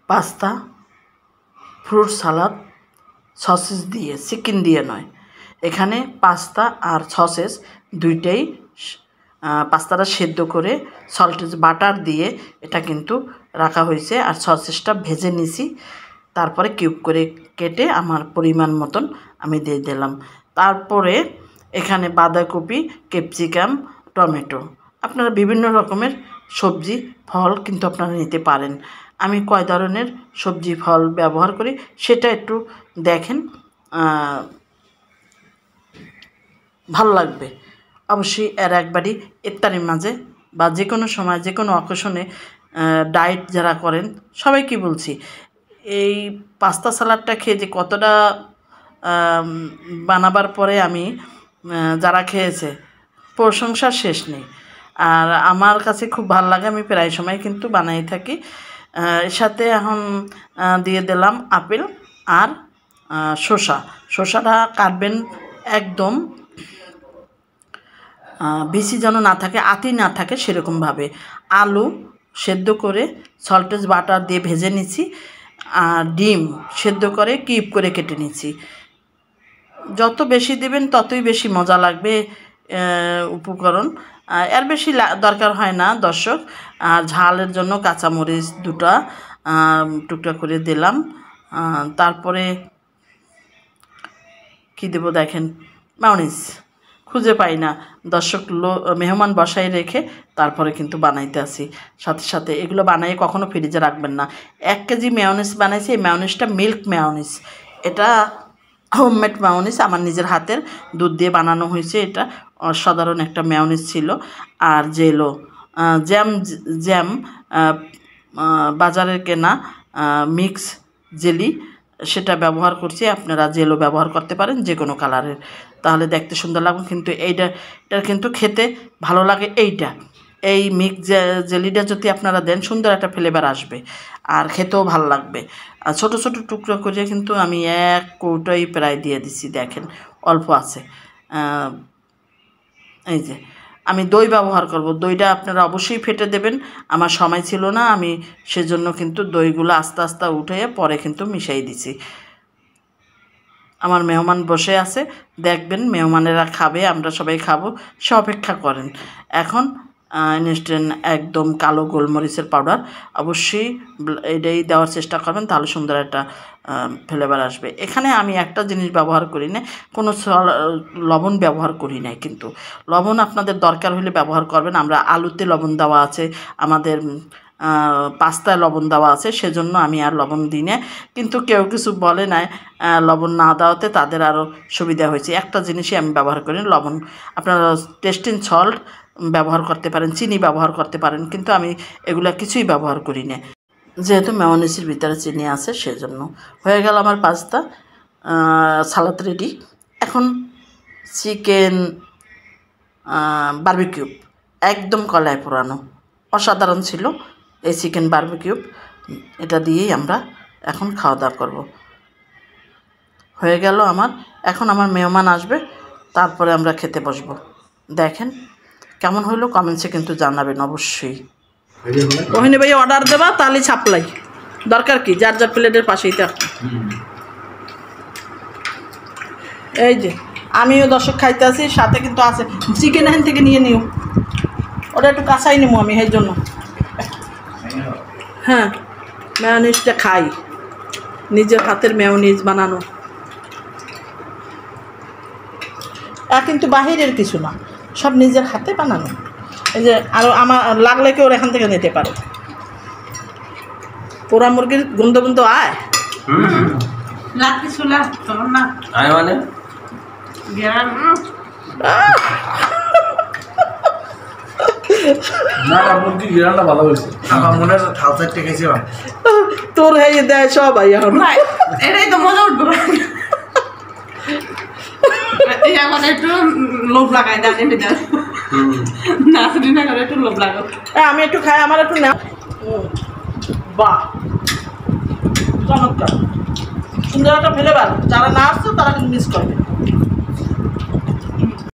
Pasta, fruit সালাদ, sausages দিয়ে, chicken দিয়ে নয়। এখানে পাস্তা আর সসেস দুইটাই, পাস্তাটা সেদ্ধ করে সল্টেজ বাটার দিয়ে এটা কিন্তু রাখা হয়েছে, আর সসেসটা ভেজে নিছি। তারপরে কিউব করে কেটে আমার পরিমাণ মতন আমি দিয়ে দিলাম। তারপরে এখানে বাঁধাকপি, ক্যাপসিকাম, টমেটো, আপনারা বিভিন্ন রকমের সবজি ফল কিন্তু আপনারা নিতে পারেন। আমি কয় ধরনের সবজি ফল ব্যবহার করি সেটা একটু দেখেন, ভালো লাগবে অবশ্যই। এর একবারই ইফতারির মাঝে বা যে কোনো সময় যে কোনো অকেশনে ডায়েট যারা করেন সবাইকে বলছি, এই পাস্তা সালাডটা খেয়ে যে কতটা বানাবার পরে আমি যারা খেয়েছে প্রশংসার শেষ নেই। আর আমার কাছে খুব ভালো লাগে, আমি প্রায় সময় কিন্তু বানাই থাকি। এর সাথে এখন দিয়ে দিলাম আপেল আর শসাটা কাটবেন একদম বেশি যেন না থাকে, আতি না থাকে সেরকমভাবে। আলু সেদ্ধ করে সল্টেজ বাটার দিয়ে ভেজে নিচ্ছি, আর ডিম সেদ্ধ করে কিউব করে কেটে নিচ্ছি। যত বেশি দেবেন ততই বেশি মজা লাগবে উপকরণ, এর বেশি দরকার হয় না দর্শক। আর ঝালের জন্য কাঁচামরিচ দুটা টুকরা করে দিলাম। তারপরে কি দেব দেখেন, মায়োনিজ খুঁজে পাই না দর্শক, মেহমান বসাই রেখে তারপরে কিন্তু বানাইতে আসি। সাথে সাথে এগুলো বানাই কখনো ফ্রিজে রাখবেন না। 1 কেজি মেয়োনিজ বানাইছি, এই মেয়োনিজটা মিল্ক মেয়োনিজ, এটা হোমমেড মেয়োনিজ, আমার নিজের হাতের দুধ দিয়ে বানানো হয়েছে। এটা অসাধারণ একটা মেয়োনিজ ছিল। আর জেলো জ্যাম বাজারের কেনা মিক্স জেলি, সেটা ব্যবহার করছি। আপনারা জেলও ব্যবহার করতে পারেন যে কোনো কালারের, তাহলে দেখতে সুন্দর লাগবে। কিন্তু এটার কিন্তু খেতে ভালো লাগে। এই মিক্স জেলিটা যদি আপনারা দেন সুন্দর একটা ফ্লেভার আসবে আর খেতেও ভালো লাগবে। আর ছোটো ছোটো টুকরো করে কিন্তু আমি 1 কৌটোই প্রায় দিয়ে দিছি, দেখেন অল্প আছে। এই যে আমি দই ব্যবহার করব, দইটা আপনারা অবশ্যই ফেটে দেবেন। আমার সময় ছিল না, আমি সেজন্য কিন্তু দইগুলো আস্তে আস্তে উঠে পরে কিন্তু মিশাই দিছি। আমার মেহমান বসে আছে, দেখবেন মেহমানেরা খাবে, আমরা সবাই খাবো, সে অপেক্ষা করেন। এখন ইনস্ট্যান্ট একদম কালো গোলমরিচের পাউডার অবশ্যই এটাই দেওয়ার চেষ্টা করবেন, তাহলে সুন্দর একটা ফ্লেভার আসবে। এখানে আমি একটা জিনিস ব্যবহার করি না, কোনো লবণ ব্যবহার করি না, কিন্তু লবণ আপনাদের দরকার হলে ব্যবহার করবেন। আমরা আলুতে লবণ দেওয়া আছে, আমাদের পাস্তায় লবণ দেওয়া আছে, সেজন্য আমি আর লবণ দিই না। কিন্তু কেউ কিছু বলে না লবণ না দেওয়াতে তাদের আরও সুবিধা হয়েছে। একটা জিনিসই আমি ব্যবহার করি লবণ, আপনারা টেস্টিং সল্ট ব্যবহার করতে পারেন, চিনি ব্যবহার করতে পারেন, কিন্তু আমি এগুলা কিছুই ব্যবহার করি না, যেহেতু মেয়োনিজের ভিতরে চিনি আছে সেজন্য। হয়ে গেল আমার পাস্তা সালাদ রেডি। এখন চিকেন বারবিকিউ একদম কলায় পোড়ানো, অসাধারণ ছিল এই চিকেন বারবিকিউ। এটা দিয়েই আমরা এখন খাওয়া দাওয়া করব। হয়ে গেল আমার, এখন আমার মেহমান আসবে, তারপরে আমরা খেতে বসবো। দেখেন কেমন হইলো কমেন্টসে কিন্তু জানাবেন অবশ্যই। ওখানে ভাই অর্ডার দেবা, তাহলে সাপ্লাই, দরকার কি যার যার প্লেটের পাশেই থাক। এই যে আমিও দর্শক খাইতে আছি, সাথে কিন্তু আছে চিকেন, এখান থেকে নিয়ে নিও, ওটা একটু কাঁচাই নেবো আমি এই জন্য। হ্যাঁ, মেয়োনিজটা খাই, নিজের হাতের মেয়োনিজ বানানো, কিন্তু বাহিরের কিছু না, সব নিজের হাতে বানানো। এই যে আরও আমার লাগলে কেউ এখান থেকে নিতে পারে। পোড়া মুরগির গন্ধ গন্ধ আয় মানে তোর হয়ে দেয় সব এটাই তো মজা উঠবে। একটু লোভ লাগাই একটু লোভ লাগাও, আমি একটু খাই, আমার একটু না। বাহ, চমৎকার, সুন্দর একটা ফ্লেভার। যারা না আসছে তারা কিন্তু মিস করবে।